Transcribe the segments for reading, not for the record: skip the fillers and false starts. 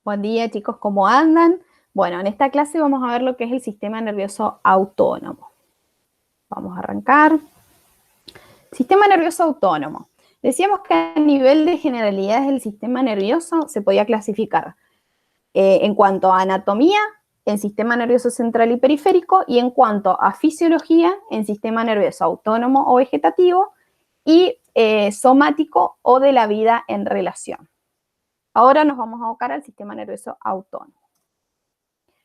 Buen día, chicos, ¿cómo andan? Bueno, en esta clase vamos a ver lo que es el sistema nervioso autónomo. Vamos a arrancar. Sistema nervioso autónomo. Decíamos que a nivel de generalidades del sistema nervioso se podía clasificar en cuanto a anatomía, en sistema nervioso central y periférico, y en cuanto a fisiología, en sistema nervioso autónomo o vegetativo, y somático o de la vida en relación. Ahora nos vamos a abocar al sistema nervioso autónomo.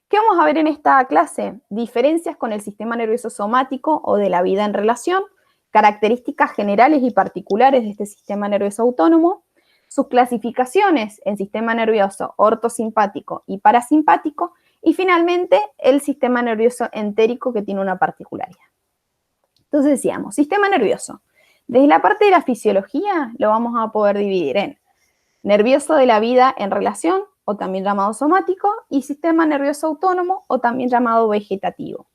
¿Qué vamos a ver en esta clase? Diferencias con el sistema nervioso somático o de la vida en relación, características generales y particulares de este sistema nervioso autónomo, sus clasificaciones en sistema nervioso ortosimpático y parasimpático, y finalmente el sistema nervioso entérico, que tiene una particularidad. Entonces decíamos, sistema nervioso. Desde la parte de la fisiología lo vamos a poder dividir en nervioso de la vida en relación, o también llamado somático, y sistema nervioso autónomo, o también llamado vegetativo.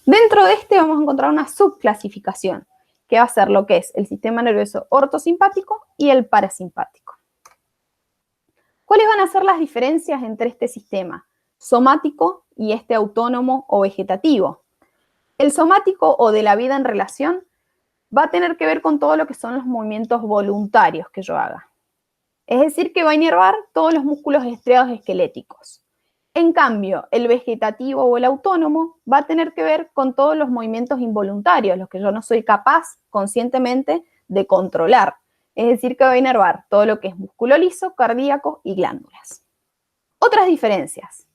Dentro de este vamos a encontrar una subclasificación, que va a ser lo que es el sistema nervioso ortosimpático y el parasimpático. ¿Cuáles van a ser las diferencias entre este sistema somático y este autónomo o vegetativo? El somático o de la vida en relación va a tener que ver con todo lo que son los movimientos voluntarios que yo haga. Es decir, que va a inervar todos los músculos estriados esqueléticos. En cambio, el vegetativo o el autónomo va a tener que ver con todos los movimientos involuntarios, los que yo no soy capaz conscientemente de controlar. Es decir, que va a inervar todo lo que es músculo liso, cardíaco y glándulas. Otras diferencias.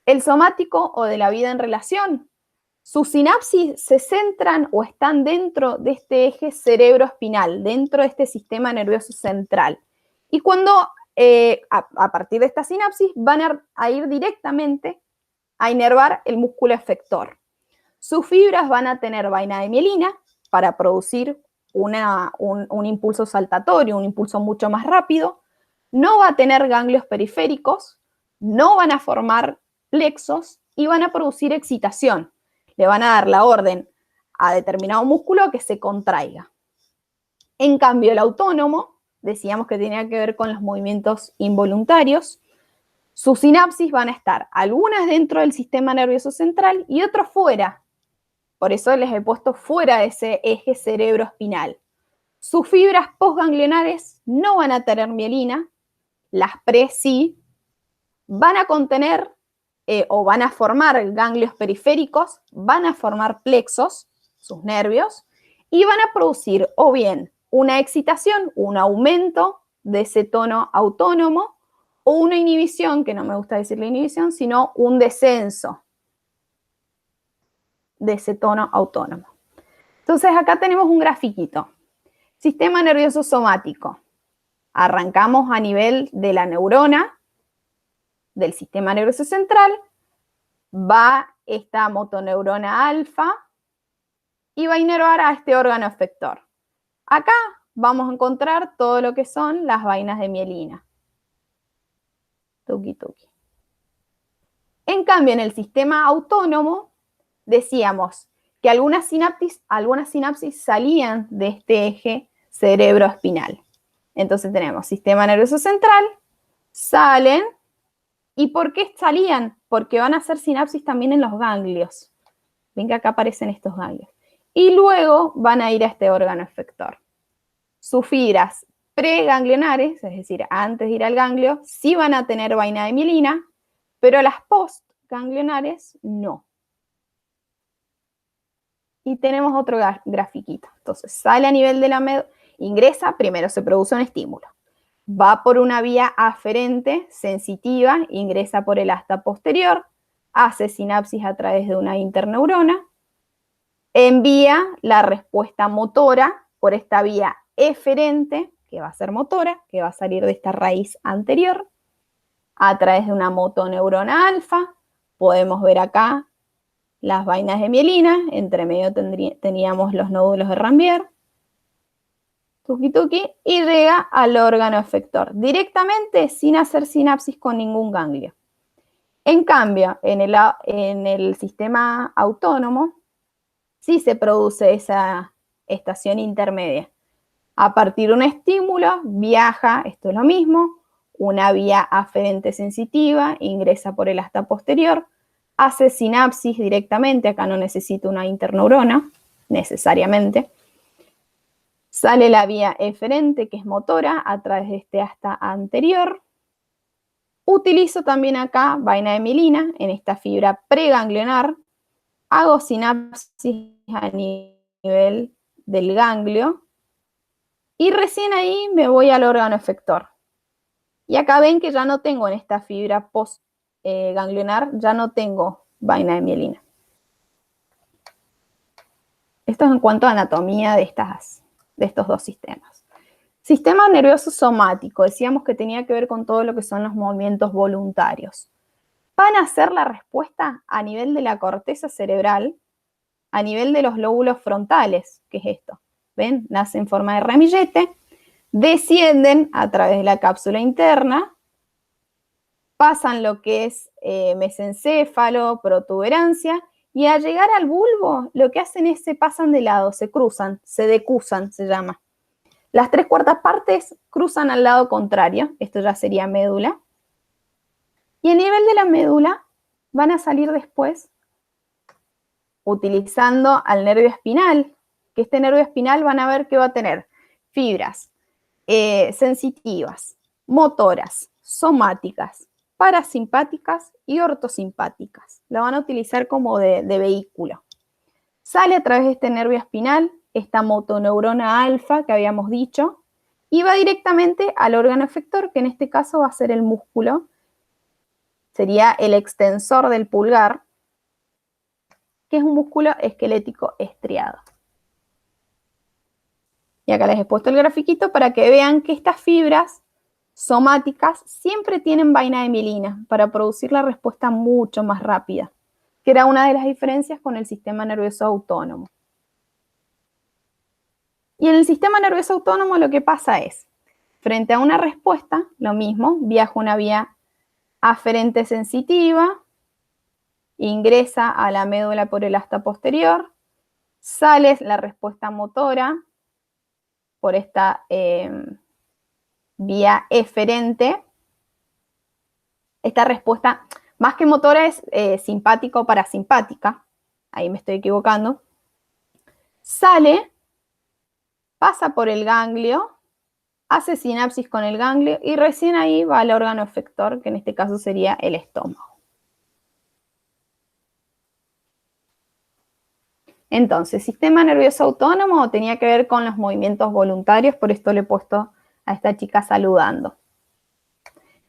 El somático o de la vida en relación. Sus sinapsis se centran o están dentro de este eje cerebroespinal, dentro de este sistema nervioso central. Y cuando a partir de esta sinapsis van a ir directamente a inervar el músculo efector. Sus fibras van a tener vaina de mielina para producir un impulso saltatorio, un impulso mucho más rápido. No va a tener ganglios periféricos, no van a formar plexos y van a producir excitación. Le van a dar la orden a determinado músculo que se contraiga. En cambio, el autónomo, decíamos que tenía que ver con los movimientos involuntarios. Sus sinapsis van a estar algunas dentro del sistema nervioso central y otras fuera. Por eso les he puesto fuera de ese eje cerebroespinal. Sus fibras postganglionares no van a tener mielina, las pre sí, van a contener o van a formar ganglios periféricos, van a formar plexos, sus nervios, y van a producir o bien una excitación, un aumento de ese tono autónomo, o una inhibición, que no me gusta decir la inhibición, sino un descenso de ese tono autónomo. Entonces acá tenemos un grafiquito. Sistema nervioso somático. Arrancamos a nivel de la neurona, del sistema nervioso central, va esta motoneurona alfa y va a inervar a este órgano efector. Acá vamos a encontrar todo lo que son las vainas de mielina. Tuki, tuki. En cambio, en el sistema autónomo, decíamos que algunas sinapsis salían de este eje cerebroespinal. Entonces tenemos sistema nervioso central, salen. ¿Y por qué salían? Porque van a hacer sinapsis también en los ganglios. Ven que acá aparecen estos ganglios. Y luego van a ir a este órgano efector. Sus fibras preganglionares, es decir, antes de ir al ganglio, sí van a tener vaina de mielina, pero las postganglionares no. Y tenemos otro grafiquito. Entonces, sale a nivel de la médula, ingresa, primero se produce un estímulo. Va por una vía aferente, sensitiva, ingresa por el asta posterior, hace sinapsis a través de una interneurona, envía la respuesta motora por esta vía eferente, que va a ser motora, que va a salir de esta raíz anterior, a través de una motoneurona alfa. Podemos ver acá las vainas de mielina, entre medio teníamos los nódulos de Ranvier, tuki tuki, y llega al órgano efector, directamente sin hacer sinapsis con ningún ganglio. En cambio, en el sistema autónomo, sí se produce esa estación intermedia. A partir de un estímulo, viaja, esto es lo mismo, una vía aferente sensitiva, ingresa por el asta posterior, hace sinapsis directamente, acá no necesito una interneurona, necesariamente. Sale la vía eferente, que es motora, a través de este asta anterior. Utilizo también acá vaina de mielina, en esta fibra preganglionar. Hago sinapsis a nivel del ganglio. Y recién ahí me voy al órgano efector. Y acá ven que ya no tengo en esta fibra post-ganglionar, ya no tengo vaina de mielina. Esto es en cuanto a anatomía de estos dos sistemas. Sistema nervioso somático, decíamos que tenía que ver con todo lo que son los movimientos voluntarios. Van a ser la respuesta a nivel de la corteza cerebral, a nivel de los lóbulos frontales, que es esto. ¿Ven? Nace en forma de ramillete, descienden a través de la cápsula interna, pasan lo que es mesencéfalo, protuberancia, y al llegar al bulbo, lo que hacen es se pasan de lado, se cruzan, se decusan, se llama. Las 3/4 partes cruzan al lado contrario, esto ya sería médula. Y a nivel de la médula van a salir después utilizando al nervio espinal, que este nervio espinal van a ver que va a tener fibras sensitivas, motoras, somáticas, parasimpáticas y ortosimpáticas. La van a utilizar como de vehículo. Sale a través de este nervio espinal esta motoneurona alfa que habíamos dicho y va directamente al órgano efector, que en este caso va a ser el músculo, sería el extensor del pulgar, que es un músculo esquelético estriado. Y acá les he puesto el grafiquito para que vean que estas fibras somáticas siempre tienen vaina de mielina para producir la respuesta mucho más rápida, que era una de las diferencias con el sistema nervioso autónomo. Y en el sistema nervioso autónomo lo que pasa es, frente a una respuesta, lo mismo, viaja una vía aferente sensitiva, ingresa a la médula por el asta posterior, sale la respuesta motora por esta vía eferente. Esta respuesta, más que motora, es simpática o parasimpática. Ahí me estoy equivocando. Sale, pasa por el ganglio, hace sinapsis con el ganglio y recién ahí va al órgano efector, que en este caso sería el estómago. Entonces, sistema nervioso autónomo tenía que ver con los movimientos voluntarios, por esto le he puesto a esta chica saludando.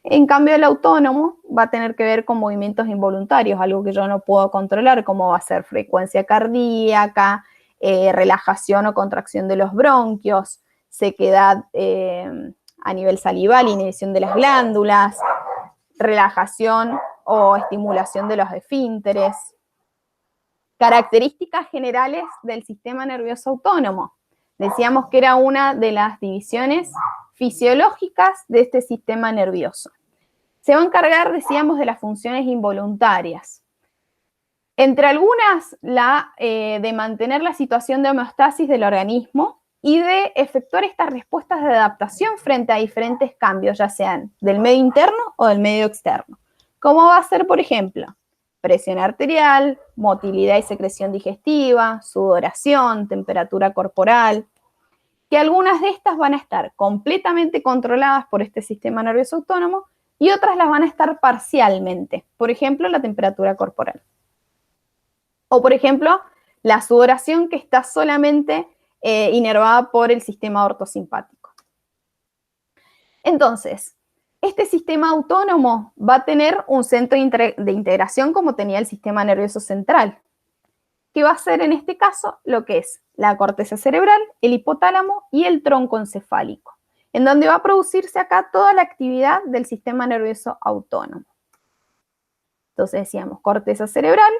En cambio, el autónomo va a tener que ver con movimientos involuntarios, algo que yo no puedo controlar, como va a ser frecuencia cardíaca, relajación o contracción de los bronquios, sequedad a nivel salival, inhibición de las glándulas, relajación o estimulación de los esfínteres. Características generales del sistema nervioso autónomo. Decíamos que era una de las divisiones fisiológicas de este sistema nervioso. Se va a encargar, decíamos, de las funciones involuntarias. Entre algunas, de mantener la situación de homeostasis del organismo y de efectuar estas respuestas de adaptación frente a diferentes cambios, ya sean del medio interno o del medio externo. ¿Cómo va a ser, por ejemplo? Presión arterial, motilidad y secreción digestiva, sudoración, temperatura corporal, que algunas de estas van a estar completamente controladas por este sistema nervioso autónomo y otras las van a estar parcialmente. Por ejemplo, la temperatura corporal. O, por ejemplo, la sudoración, que está solamente inervada por el sistema ortosimpático. Entonces, este sistema autónomo va a tener un centro de integración como tenía el sistema nervioso central, que va a ser en este caso lo que es la corteza cerebral, el hipotálamo y el tronco encefálico, en donde va a producirse acá toda la actividad del sistema nervioso autónomo. Entonces decíamos corteza cerebral,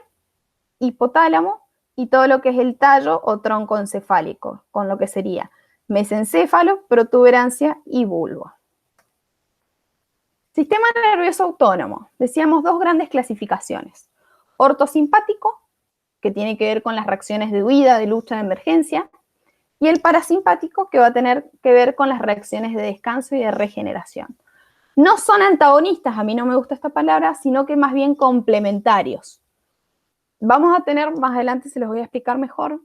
hipotálamo y todo lo que es el tallo o tronco encefálico, con lo que sería mesencéfalo, protuberancia y bulbo. Sistema nervioso autónomo. Decíamos dos grandes clasificaciones. Ortosimpático, que tiene que ver con las reacciones de huida, de lucha, de emergencia, y el parasimpático, que va a tener que ver con las reacciones de descanso y de regeneración. No son antagonistas, a mí no me gusta esta palabra, sino que más bien complementarios. Vamos a tener, más adelante se los voy a explicar mejor,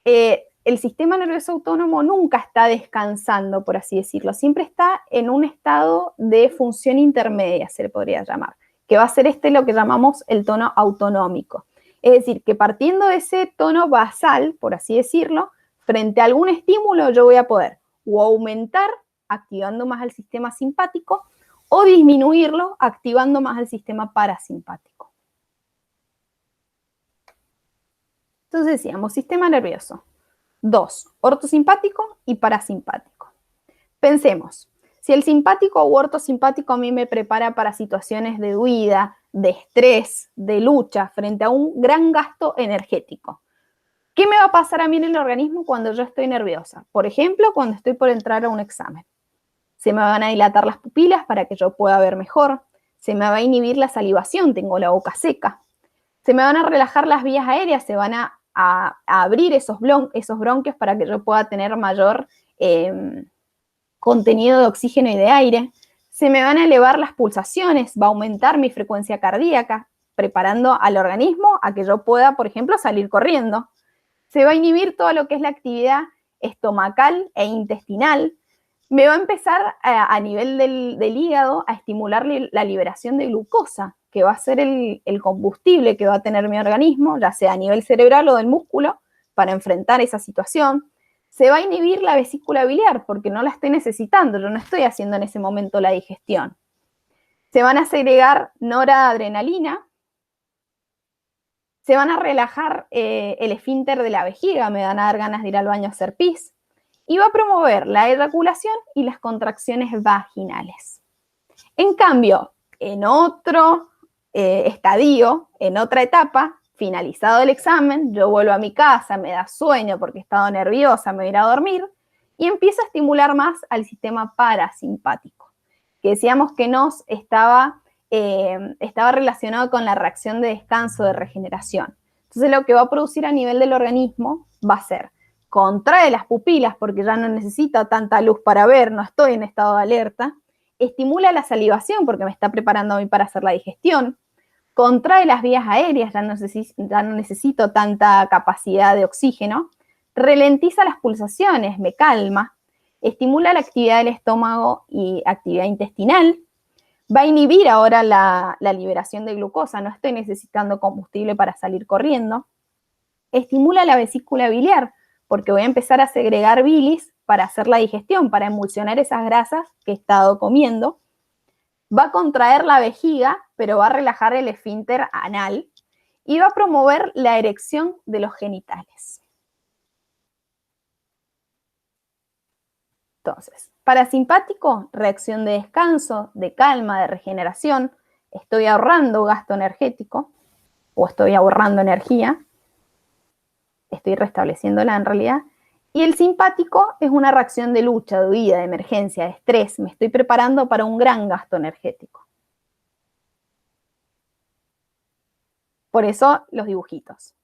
el sistema nervioso autónomo nunca está descansando, por así decirlo, siempre está en un estado de función intermedia, se le podría llamar, que va a ser lo que llamamos el tono autonómico. Es decir, que partiendo de ese tono basal, por así decirlo, frente a algún estímulo yo voy a poder o aumentar activando más el sistema simpático o disminuirlo activando más el sistema parasimpático. Entonces decíamos, sistema nervioso. 2, ortosimpático y parasimpático. Pensemos, si el simpático u ortosimpático a mí me prepara para situaciones de huida, de estrés, de lucha, frente a un gran gasto energético, ¿qué me va a pasar a mí en el organismo cuando yo estoy nerviosa? Por ejemplo, cuando estoy por entrar a un examen. Se me van a dilatar las pupilas para que yo pueda ver mejor, se me va a inhibir la salivación, tengo la boca seca, se me van a relajar las vías aéreas, se van a abrir esos bronquios para que yo pueda tener mayor contenido de oxígeno y de aire, se me van a elevar las pulsaciones, va a aumentar mi frecuencia cardíaca, preparando al organismo a que yo pueda, por ejemplo, salir corriendo. Se va a inhibir todo lo que es la actividad estomacal e intestinal, me va a empezar a nivel del hígado a estimular la liberación de glucosa, que va a ser el combustible que va a tener mi organismo, ya sea a nivel cerebral o del músculo, para enfrentar esa situación. Se va a inhibir la vesícula biliar porque no la estoy necesitando, yo no estoy haciendo en ese momento la digestión. Se van a segregar noradrenalina, se van a relajar el esfínter de la vejiga, me van a dar ganas de ir al baño a hacer pis, y va a promover la eyaculación y las contracciones vaginales. En cambio, en otro estadio, en otra etapa, finalizado el examen, yo vuelvo a mi casa, me da sueño porque he estado nerviosa, me voy a ir a dormir, y empiezo a estimular más al sistema parasimpático, que decíamos que nos estaba relacionado con la reacción de descanso, de regeneración. Entonces lo que va a producir a nivel del organismo va a ser contrae las pupilas porque ya no necesito tanta luz para ver, no estoy en estado de alerta, estimula la salivación porque me está preparando a mí para hacer la digestión, contrae las vías aéreas, ya no necesito tanta capacidad de oxígeno, ralentiza las pulsaciones, me calma, estimula la actividad del estómago y actividad intestinal, va a inhibir ahora la liberación de glucosa, no estoy necesitando combustible para salir corriendo, estimula la vesícula biliar, porque voy a empezar a segregar bilis para hacer la digestión, para emulsionar esas grasas que he estado comiendo. Va a contraer la vejiga, pero va a relajar el esfínter anal y va a promover la erección de los genitales. Entonces, parasimpático, reacción de descanso, de calma, de regeneración. Estoy ahorrando gasto energético o estoy ahorrando energía. Estoy restableciéndola en realidad, y el simpático es una reacción de lucha, de huida, de emergencia, de estrés, me estoy preparando para un gran gasto energético. Por eso los dibujitos.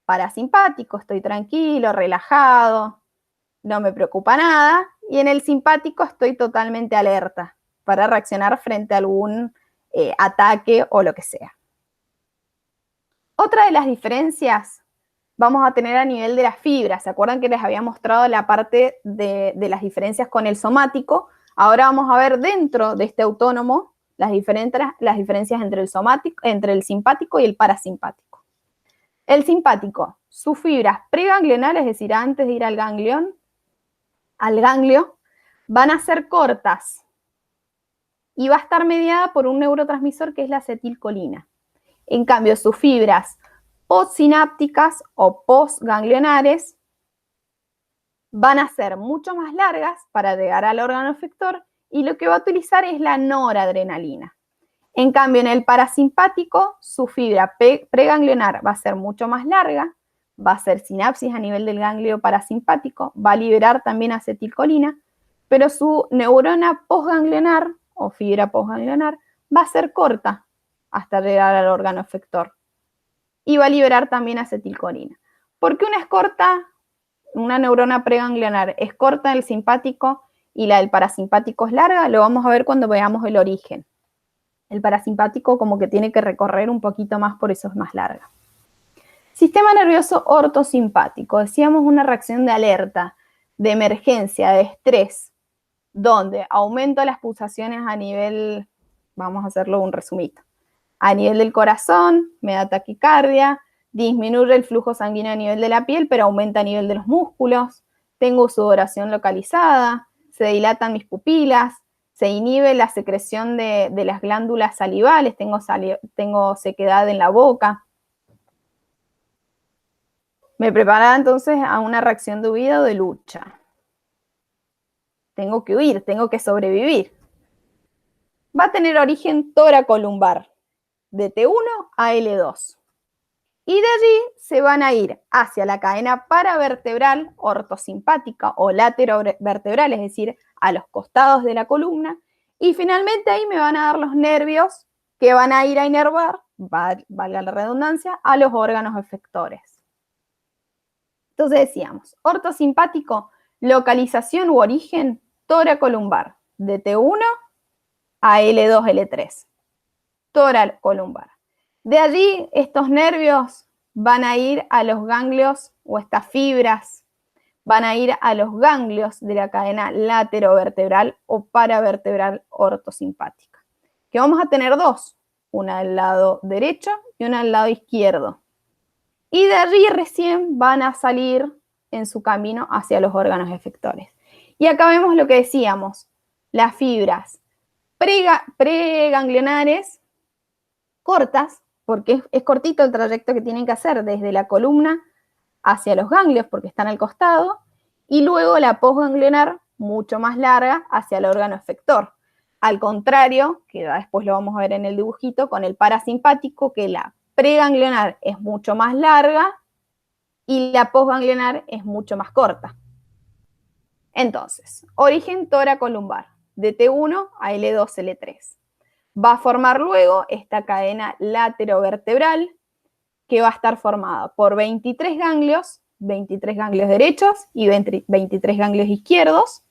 Parasimpático, estoy tranquilo, relajado, no me preocupa nada, y en el simpático estoy totalmente alerta para reaccionar frente a algún ataque o lo que sea. Otra de las diferencias vamos a tener a nivel de las fibras. ¿Se acuerdan que les había mostrado la parte de las diferencias con el somático? Ahora vamos a ver dentro de este autónomo las diferencias entre el simpático y el parasimpático. El simpático, sus fibras preganglionales, es decir, antes de ir al ganglio, van a ser cortas y va a estar mediada por un neurotransmisor que es la acetilcolina. En cambio, sus fibras postsinápticas o postganglionares van a ser mucho más largas para llegar al órgano efector y lo que va a utilizar es la noradrenalina. En cambio, en el parasimpático, su fibra preganglionar va a ser mucho más larga, va a hacer sinapsis a nivel del ganglio parasimpático, va a liberar también acetilcolina, pero su neurona postganglionar o fibra postganglionar va a ser corta hasta llegar al órgano efector. Y va a liberar también acetilcolina. ¿Por qué una neurona preganglionar es corta en el simpático y la del parasimpático es larga, lo vamos a ver cuando veamos el origen. El parasimpático como que tiene que recorrer un poquito más, por eso es más larga. Sistema nervioso ortosimpático. Decíamos una reacción de alerta, de emergencia, de estrés, donde aumento las pulsaciones a nivel, vamos a hacerlo un resumito, a nivel del corazón, me da taquicardia, disminuye el flujo sanguíneo a nivel de la piel, pero aumenta a nivel de los músculos, tengo sudoración localizada, se dilatan mis pupilas, se inhibe la secreción de las glándulas salivales, tengo sequedad en la boca. Me preparaba entonces a una reacción de huida o de lucha. Tengo que huir, tengo que sobrevivir. Va a tener origen toracolumbar, de T1 a L2. Y de allí se van a ir hacia la cadena paravertebral ortosimpática o laterovertebral, es decir, a los costados de la columna. Y finalmente ahí me van a dar los nervios que van a ir a inervar, valga la redundancia, a los órganos efectores. Entonces decíamos, ortosimpático, localización u origen toracolumbar, de T1 a L2, L3. Toracolumbar. De allí estos nervios van a ir a los ganglios, o estas fibras van a ir a los ganglios de la cadena laterovertebral o paravertebral ortosimpática. Que vamos a tener dos, una del lado derecho y una del lado izquierdo. Y de allí recién van a salir en su camino hacia los órganos efectores. Y acá vemos lo que decíamos, las fibras preganglionares cortas, porque es cortito el trayecto que tienen que hacer desde la columna hacia los ganglios, porque están al costado, y luego la postganglionar mucho más larga hacia el órgano efector. Al contrario, que ya después lo vamos a ver en el dibujito, con el parasimpático, que la preganglionar es mucho más larga y la postganglionar es mucho más corta. Entonces, origen toracolumbar, de T1 a L2, L3. Va a formar luego esta cadena laterovertebral que va a estar formada por 23 ganglios derechos y 23 ganglios izquierdos,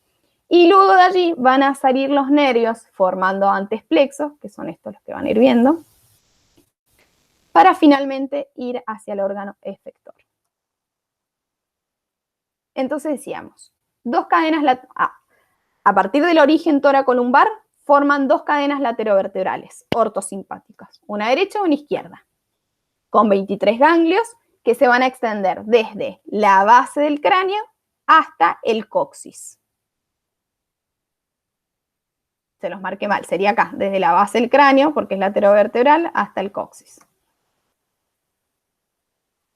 y luego de allí van a salir los nervios formando antes plexos, que son estos los que van a ir viendo, para finalmente ir hacia el órgano efector. Entonces decíamos, dos cadenas, a partir del origen toracolumbar, forman dos cadenas laterovertebrales ortosimpáticas, una derecha y una izquierda, con 23 ganglios que se van a extender desde la base del cráneo hasta el coxis. Se los marqué mal, sería acá, desde la base del cráneo, porque es laterovertebral, hasta el coxis.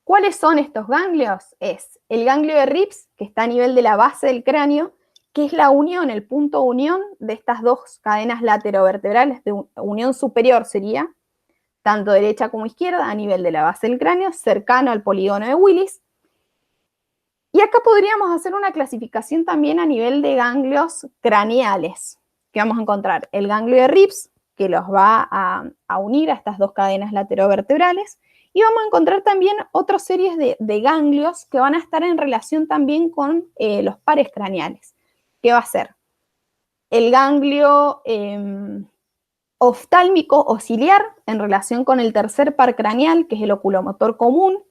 ¿Cuáles son estos ganglios? Es el ganglio de Rips, que está a nivel de la base del cráneo, que es la unión, el punto unión de estas dos cadenas laterovertebrales, de unión superior sería, tanto derecha como izquierda, a nivel de la base del cráneo, cercano al polígono de Willis. Y acá podríamos hacer una clasificación también a nivel de ganglios craneales, que vamos a encontrar el ganglio de Rips, que los va a unir a estas dos cadenas laterovertebrales, y vamos a encontrar también otras series de ganglios que van a estar en relación también con los pares craneales, que va a ser el ganglio oftálmico o ciliar en relación con el tercer par craneal, que es el oculomotor común,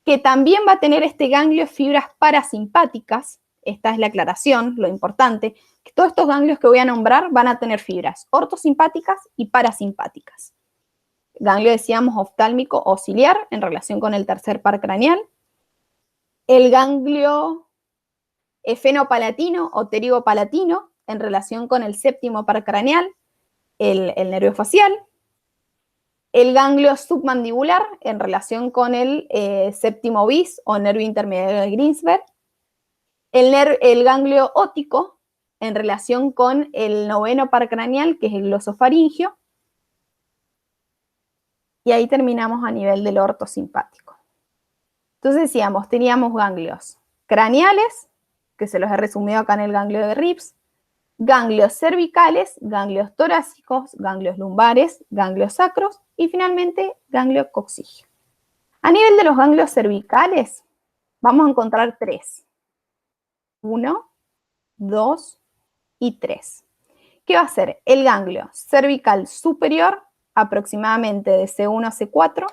que también va a tener este ganglio de fibras parasimpáticas. Esta es la aclaración, lo importante, que todos estos ganglios que voy a nombrar van a tener fibras ortosimpáticas y parasimpáticas. Ganglio, decíamos, oftálmico o ciliar en relación con el tercer par craneal. El ganglio efenopalatino o pterigopalatino en relación con el séptimo par craneal, el nervio facial. El ganglio submandibular en relación con el séptimo bis o nervio intermediario de Greensberg. El ganglio óptico en relación con el noveno par craneal, que es el glosofaringio. Y ahí terminamos a nivel del ortosimpático. Entonces decíamos, teníamos ganglios craneales, que se los he resumido acá en el ganglio de Rips, ganglios cervicales, ganglios torácicos, ganglios lumbares, ganglios sacros y finalmente ganglio coxígeo. A nivel de los ganglios cervicales, vamos a encontrar tres. 1, 2 y 3. ¿Qué va a ser? El ganglio cervical superior, aproximadamente de C1 a C4,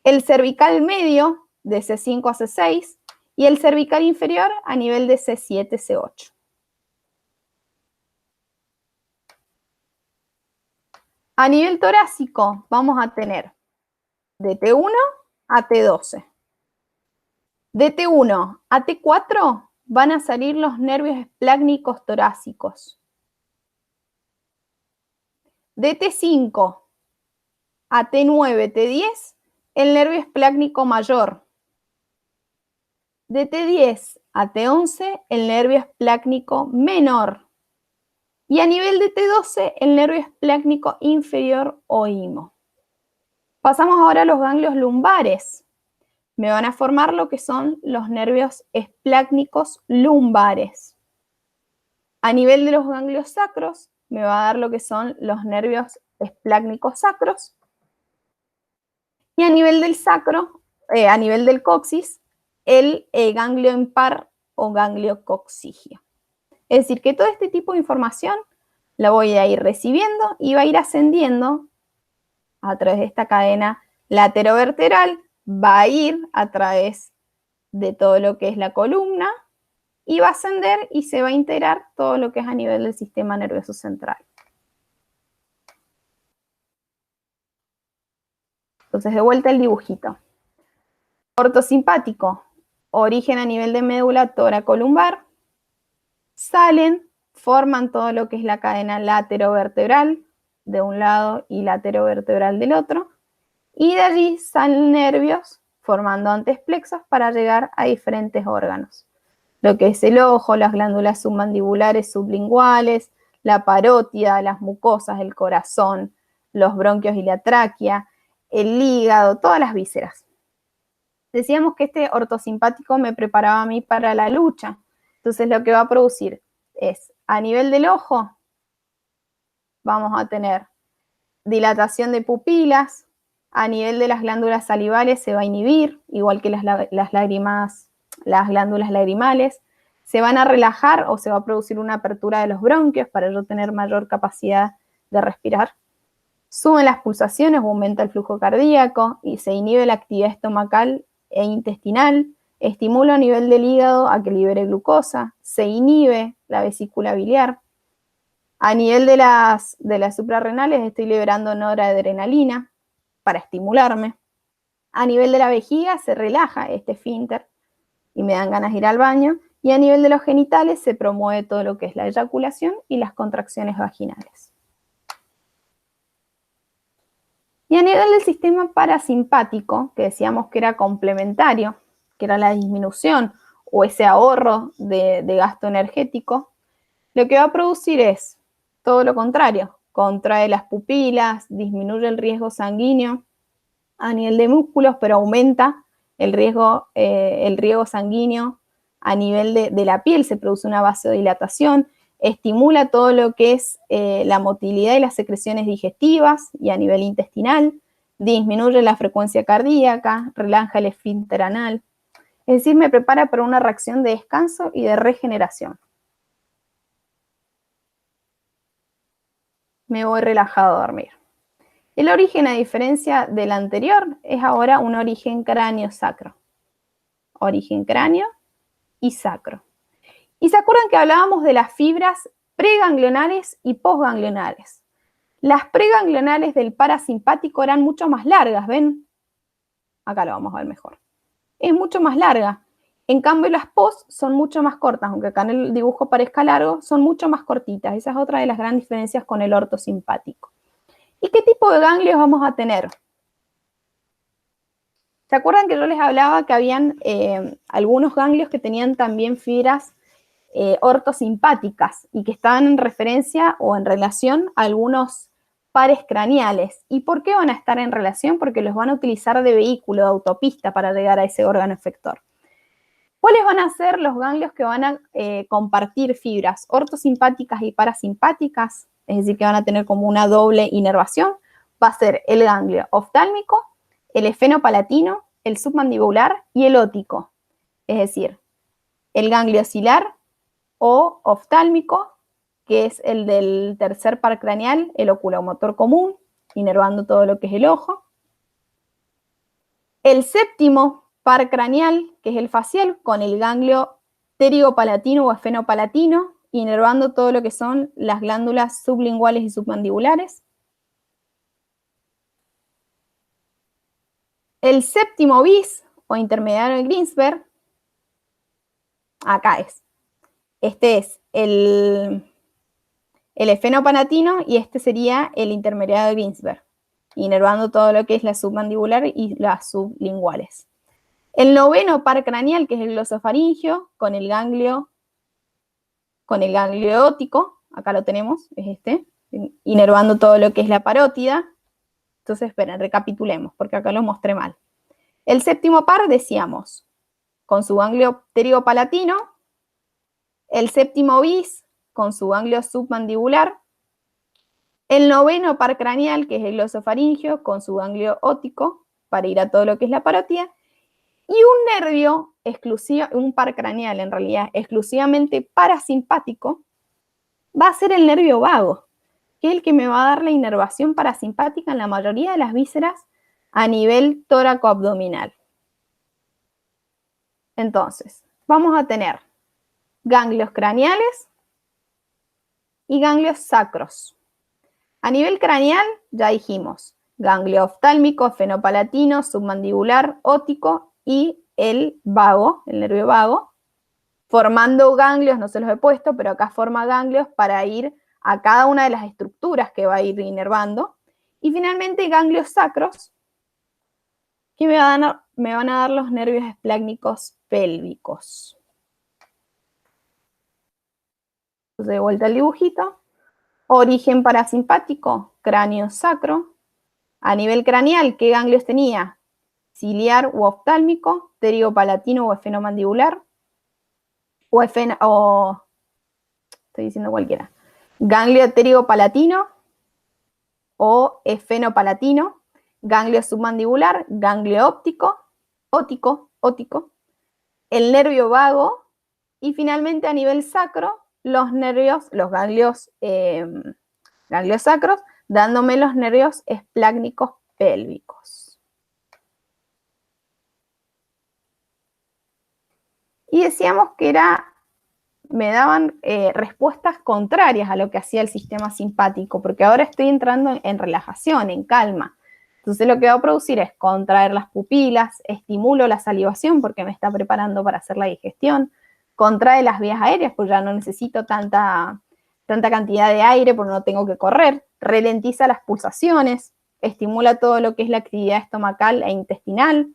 el cervical medio, de C5 a C6, y el cervical inferior a nivel de C7, C8. A nivel torácico vamos a tener de T1 a T12. De T1 a T4 van a salir los nervios esplácnicos torácicos. De T5 a T9, T10, el nervio esplácnico mayor. De T10 a T11, el nervio esplácnico menor. Y a nivel de T12, el nervio esplácnico inferior o IMO. Pasamos ahora a los ganglios lumbares. Me van a formar lo que son los nervios esplácnicos lumbares. A nivel de los ganglios sacros, me va a dar lo que son los nervios esplácnicos sacros. Y a nivel del sacro, a nivel del coxis, el ganglio impar o ganglio coxígeo. Es decir, que todo este tipo de información la voy a ir recibiendo y va a ir ascendiendo a través de esta cadena laterovertebral, va a ir a través de todo lo que es la columna y va a ascender y se va a integrar todo lo que es a nivel del sistema nervioso central. Entonces, de vuelta el dibujito. Ortosimpático, origen a nivel de médula toracolumbar, salen, forman todo lo que es la cadena laterovertebral de un lado y laterovertebral del otro, y de allí salen nervios formando antes plexos para llegar a diferentes órganos. Lo que es el ojo, las glándulas submandibulares sublinguales, la parótida, las mucosas, el corazón, los bronquios y la tráquea, el hígado, todas las vísceras. Decíamos que este ortosimpático me preparaba a mí para la lucha. Entonces lo que va a producir es, a nivel del ojo, vamos a tener dilatación de pupilas, a nivel de las glándulas salivales se va a inhibir, igual que las glándulas lagrimales, se van a relajar o se va a producir una apertura de los bronquios para yo tener mayor capacidad de respirar. Suben las pulsaciones o aumenta el flujo cardíaco y se inhibe la actividad estomacal e intestinal, estimula a nivel del hígado a que libere glucosa, se inhibe la vesícula biliar. A nivel de las suprarrenales estoy liberando noradrenalina para estimularme. A nivel de la vejiga se relaja este esfínter y me dan ganas de ir al baño. Y a nivel de los genitales se promueve todo lo que es la eyaculación y las contracciones vaginales. Y a nivel del sistema parasimpático, que decíamos que era complementario, que era la disminución o ese ahorro de gasto energético, lo que va a producir es todo lo contrario. Contrae las pupilas, disminuye el riesgo sanguíneo a nivel de músculos, pero aumenta el riesgo sanguíneo a nivel de la piel, se produce una vasodilatación, estimula todo lo que es la motilidad y las secreciones digestivas y a nivel intestinal, disminuye la frecuencia cardíaca, relaja el esfínter anal, es decir, me prepara para una reacción de descanso y de regeneración. Me voy relajado a dormir. El origen, a diferencia del anterior, es ahora un origen cráneo-sacro. Origen cráneo y sacro. Y se acuerdan que hablábamos de las fibras preganglionares y posganglionares. Las preganglionares del parasimpático eran mucho más largas, ¿ven? Acá lo vamos a ver mejor. Es mucho más larga. En cambio, las pos son mucho más cortas, aunque acá en el dibujo parezca largo, son mucho más cortitas. Esa es otra de las grandes diferencias con el ortosimpático. ¿Y qué tipo de ganglios vamos a tener? ¿Se acuerdan que yo les hablaba que habían algunos ganglios que tenían también fibras ortosimpáticas y que estaban en referencia o en relación a algunos pares craneales? ¿Y por qué van a estar en relación? Porque los van a utilizar de vehículo, de autopista para llegar a ese órgano efector. ¿Cuáles van a ser los ganglios que van a compartir fibras ortosimpáticas y parasimpáticas? Es decir, que van a tener como una doble inervación. Va a ser el ganglio oftálmico, el esfenopalatino, el submandibular y el óptico. Es decir, el ganglio cilar o oftálmico, que es el del tercer par craneal, el oculomotor común, inervando todo lo que es el ojo. El séptimo par craneal, que es el facial, con el ganglio pterigopalatino o esfenopalatino, inervando todo lo que son las glándulas sublinguales y submandibulares. El séptimo bis, o intermediario de Greensberg, acá es. Este es el esfenopalatino y este sería el intermediario de Greensberg, inervando todo lo que es la submandibular y las sublinguales. El noveno par craneal, que es el glosofaringio, con el ganglio óptico, acá lo tenemos, es este, inervando todo lo que es la parótida. Entonces, esperen, recapitulemos, porque acá lo mostré mal. El séptimo par, decíamos, con su ganglio pterigopalatino. El séptimo bis, con su ganglio submandibular. El noveno par craneal, que es el glosofaringio, con su ganglio óptico, para ir a todo lo que es la parótida. Y un nervio exclusivo, un par craneal en realidad, exclusivamente parasimpático, va a ser el nervio vago, que es el que me va a dar la inervación parasimpática en la mayoría de las vísceras a nivel tóraco-abdominal. Entonces, vamos a tener ganglios craneales y ganglios sacros. A nivel craneal, ya dijimos, ganglio oftálmico, esfenopalatino, submandibular, óptico y el vago, el nervio vago, formando ganglios, no se los he puesto, pero acá forma ganglios para ir a cada una de las estructuras que va a ir inervando. Y finalmente ganglios sacros, que me van a dar los nervios esplácnicos pélvicos. Entonces, de vuelta al dibujito. Origen parasimpático, cráneo sacro. A nivel craneal, ¿qué ganglios tenía? Ciliar u oftálmico, pterigopalatino o esfenomandibular, estoy diciendo cualquiera. Ganglio pterigopalatino o esfenopalatino, ganglio submandibular, ganglio óptico, el nervio vago y finalmente a nivel sacro, los ganglios sacros, dándome los nervios esplácnicos pélvicos. Y decíamos que me daban respuestas contrarias a lo que hacía el sistema simpático, porque ahora estoy entrando en relajación, en calma. Entonces lo que va a producir es contraer las pupilas, estimulo la salivación porque me está preparando para hacer la digestión, contrae las vías aéreas porque ya no necesito tanta cantidad de aire porque no tengo que correr, ralentiza las pulsaciones, estimula todo lo que es la actividad estomacal e intestinal,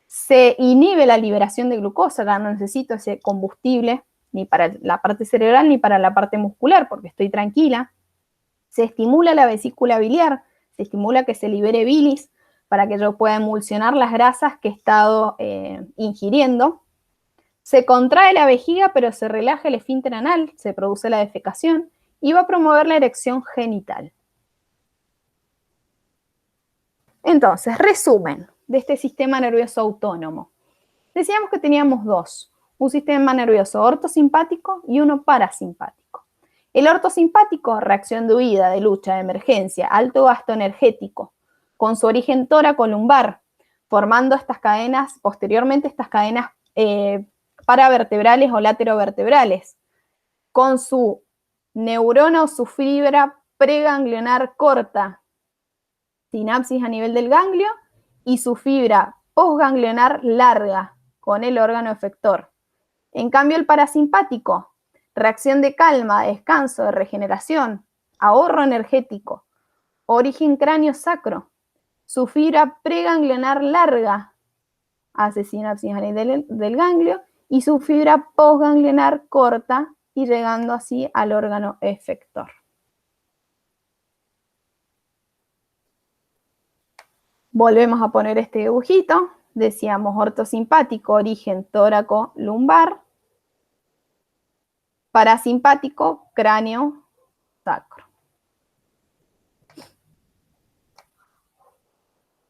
se inhibe la liberación de glucosa, ya no necesito ese combustible ni para la parte cerebral ni para la parte muscular porque estoy tranquila, se estimula la vesícula biliar, se estimula que se libere bilis para que yo pueda emulsionar las grasas que he estado ingiriendo. Se contrae la vejiga, pero se relaja el esfínter anal, se produce la defecación y va a promover la erección genital. Entonces, resumen de este sistema nervioso autónomo. Decíamos que teníamos dos, un sistema nervioso ortosimpático y uno parasimpático. El ortosimpático, reacción de huida, de lucha, de emergencia, alto gasto energético, con su origen tóraco-lumbar, formando estas cadenas, posteriormente estas cadenas paravertebrales o laterovertebrales, con su neurona o su fibra preganglionar corta, sinapsis a nivel del ganglio, y su fibra postganglionar larga, con el órgano efector. En cambio, el parasimpático, reacción de calma, de descanso, de regeneración, ahorro energético, origen cráneo sacro, su fibra preganglionar larga, hace sinapsis a nivel del ganglio, y su fibra postganglionar corta, y llegando así al órgano efector. Volvemos a poner este dibujito. Decíamos ortosimpático, origen tóraco-lumbar. Parasimpático, cráneo sacro.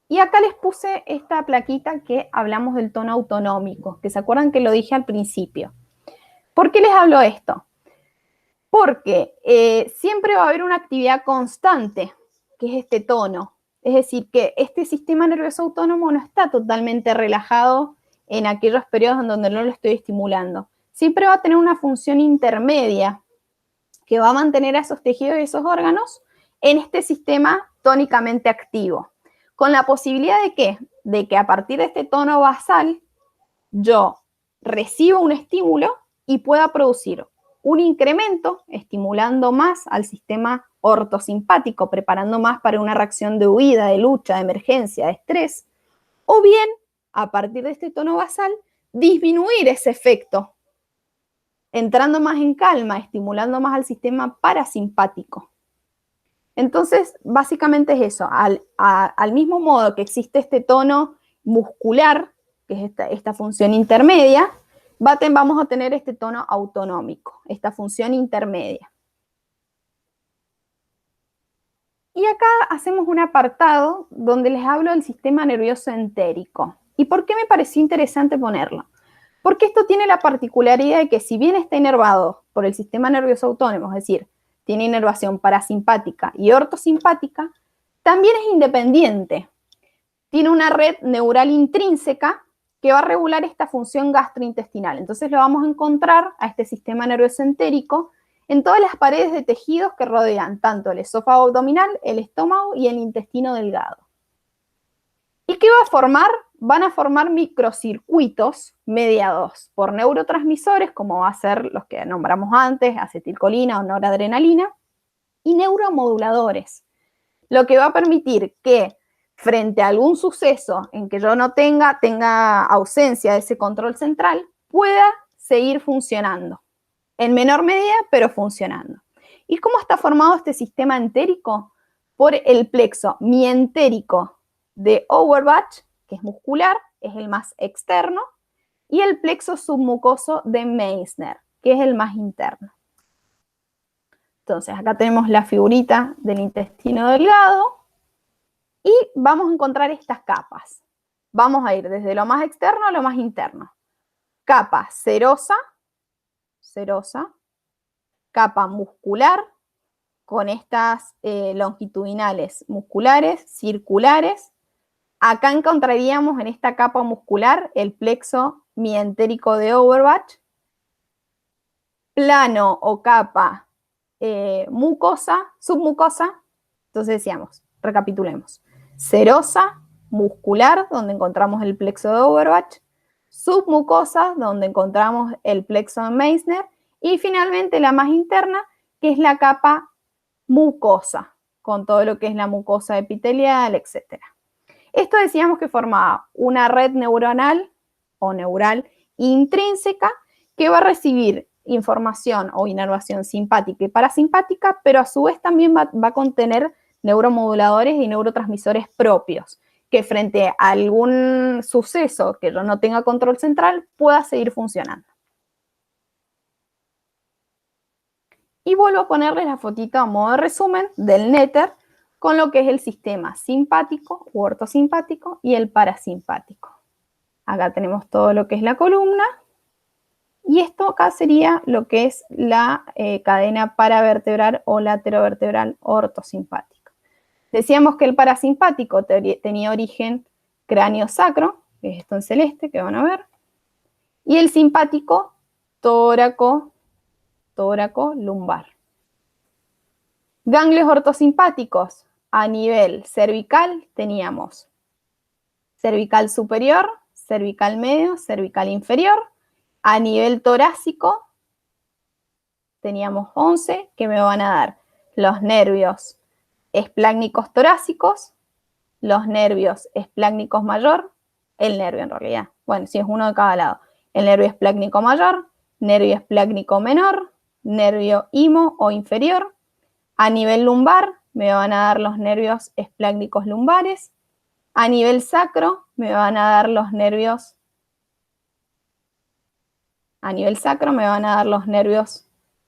Y acá les puse esta plaquita que hablamos del tono autonómico, que se acuerdan que lo dije al principio. ¿Por qué les hablo esto? Porque siempre va a haber una actividad constante, que es este tono. Es decir, que este sistema nervioso autónomo no está totalmente relajado en aquellos periodos en donde no lo estoy estimulando. Siempre va a tener una función intermedia que va a mantener a esos tejidos y esos órganos en este sistema tónicamente activo. Con la posibilidad de ¿qué? De que a partir de este tono basal yo reciba un estímulo y pueda producir un incremento, estimulando más al sistema ortosimpático, preparando más para una reacción de huida, de lucha, de emergencia, de estrés, o bien, a partir de este tono basal, disminuir ese efecto, entrando más en calma, estimulando más al sistema parasimpático. Entonces, básicamente es eso, al mismo modo que existe este tono muscular, que es esta función intermedia, vamos a tener este tono autonómico, esta función intermedia. Y acá hacemos un apartado donde les hablo del sistema nervioso entérico. ¿Y por qué me pareció interesante ponerlo? Porque esto tiene la particularidad de que si bien está inervado por el sistema nervioso autónomo, es decir, tiene inervación parasimpática y ortosimpática, también es independiente. Tiene una red neural intrínseca que va a regular esta función gastrointestinal. Entonces lo vamos a encontrar a este sistema nervioso entérico en todas las paredes de tejidos que rodean tanto el esófago abdominal, el estómago y el intestino delgado. ¿Y qué va a formar? Van a formar microcircuitos mediados por neurotransmisores, como va a ser los que nombramos antes, acetilcolina o noradrenalina, y neuromoduladores, lo que va a permitir que frente a algún suceso en que yo no tenga ausencia de ese control central, pueda seguir funcionando. En menor medida, pero funcionando. ¿Y cómo está formado este sistema entérico? Por el plexo mientérico de Auerbach, que es muscular, es el más externo, y el plexo submucoso de Meissner, que es el más interno. Entonces, acá tenemos la figurita del intestino delgado y vamos a encontrar estas capas. Vamos a ir desde lo más externo a lo más interno. Capa serosa, capa muscular, con estas longitudinales musculares, circulares. Acá encontraríamos en esta capa muscular el plexo mientérico de Auerbach, plano o capa mucosa, submucosa. Entonces decíamos, recapitulemos, serosa, muscular, donde encontramos el plexo de Auerbach, submucosa, donde encontramos el plexo de Meissner, y finalmente la más interna, que es la capa mucosa, con todo lo que es la mucosa epitelial, etc. Esto decíamos que formaba una red neuronal o neural intrínseca que va a recibir información o inervación simpática y parasimpática, pero a su vez también va a contener neuromoduladores y neurotransmisores propios, que frente a algún suceso que yo no tenga control central, pueda seguir funcionando. Y vuelvo a ponerles la fotito a modo de resumen del néter con lo que es el sistema simpático u ortosimpático y el parasimpático. Acá tenemos todo lo que es la columna y esto acá sería lo que es la cadena paravertebral o laterovertebral ortosimpática. Decíamos que el parasimpático tenía origen cráneo-sacro, que es esto en celeste que van a ver, y el simpático tóraco-lumbar. Ganglios ortosimpáticos a nivel cervical teníamos cervical superior, cervical medio, cervical inferior. A nivel torácico teníamos 11 que me van a dar los nervios esplácnicos torácicos, los nervios esplácnicos mayor, el nervio en realidad, bueno, si es uno de cada lado, el nervio esplácnico mayor, nervio esplácnico menor, nervio imo o inferior. A nivel lumbar me van a dar los nervios esplácnicos lumbares. A nivel sacro me van a dar los nervios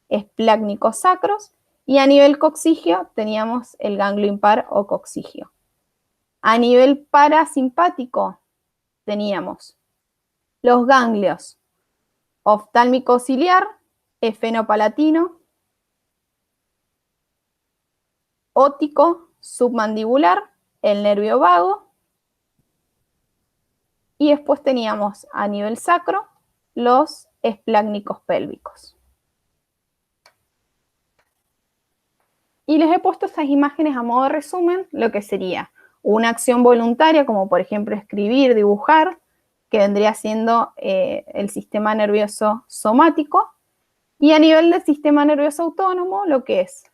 esplácnicos sacros. Y a nivel coxígeo teníamos el ganglio impar o coxígeo. A nivel parasimpático teníamos los ganglios oftálmico ciliar, efenopalatino, óptico submandibular, el nervio vago, y después teníamos a nivel sacro los esplácnicos pélvicos. Y les he puesto estas imágenes a modo de resumen, lo que sería una acción voluntaria, como por ejemplo escribir, dibujar, que vendría siendo el sistema nervioso somático, y a nivel del sistema nervioso autónomo, lo que es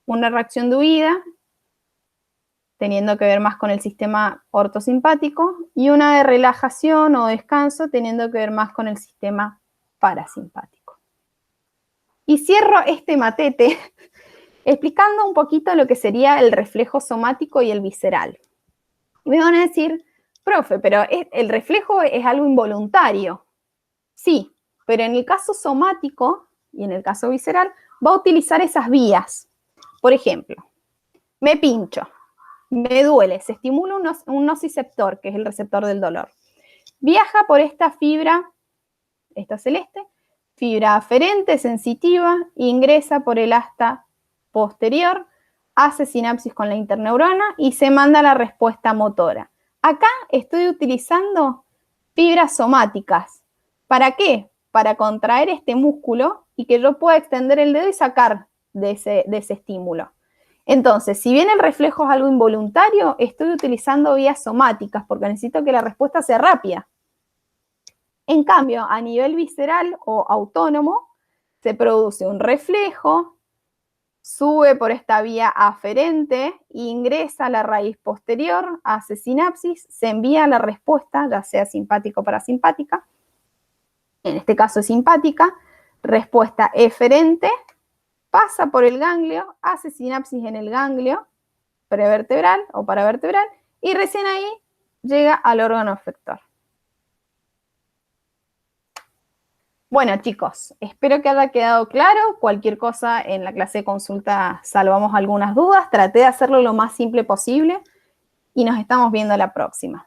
una reacción de huida, teniendo que ver más con el sistema ortosimpático, y una de relajación o descanso, teniendo que ver más con el sistema parasimpático. Y cierro este matete explicando un poquito lo que sería el reflejo somático y el visceral. Y me van a decir, profe, pero el reflejo es algo involuntario. Sí, pero en el caso somático y en el caso visceral va a utilizar esas vías. Por ejemplo, me pincho, me duele, se estimula un nociceptor, que es el receptor del dolor. Viaja por esta fibra, esta celeste, fibra aferente, sensitiva, ingresa por el asta posterior, hace sinapsis con la interneurona y se manda la respuesta motora. Acá estoy utilizando fibras somáticas. ¿Para qué? Para contraer este músculo y que yo pueda extender el dedo y sacar de ese estímulo. Entonces, si bien el reflejo es algo involuntario, estoy utilizando vías somáticas porque necesito que la respuesta sea rápida. En cambio, a nivel visceral o autónomo, se produce un reflejo, sube por esta vía aferente, ingresa a la raíz posterior, hace sinapsis, se envía la respuesta, ya sea simpática o parasimpática, en este caso es simpática, respuesta eferente, pasa por el ganglio, hace sinapsis en el ganglio prevertebral o paravertebral y recién ahí llega al órgano efector. Bueno, chicos, espero que haya quedado claro. Cualquier cosa en la clase de consulta salvamos algunas dudas. Traté de hacerlo lo más simple posible y nos estamos viendo la próxima.